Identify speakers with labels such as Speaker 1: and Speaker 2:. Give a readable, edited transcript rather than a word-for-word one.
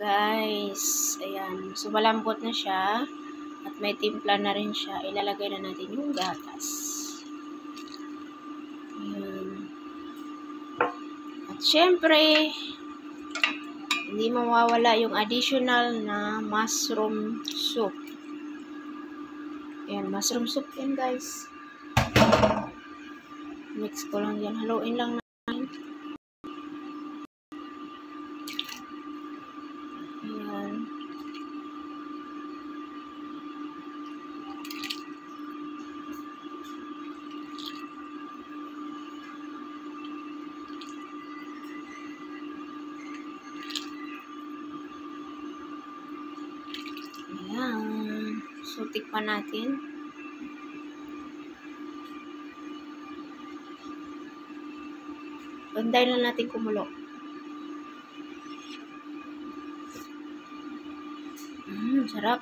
Speaker 1: guys. Ayan. So, malambot na siya. At may timpla na rin siya. Ilalagay na natin yung gatas. Ayan. At syempre, hindi mawawala yung additional na mushroom soup. Ayan, mushroom soup yan guys. Mix ko lang yan. Haluin lang natin. Ayan. Ayan. So, tikman natin. Banday lang natin kumulo. Sarap.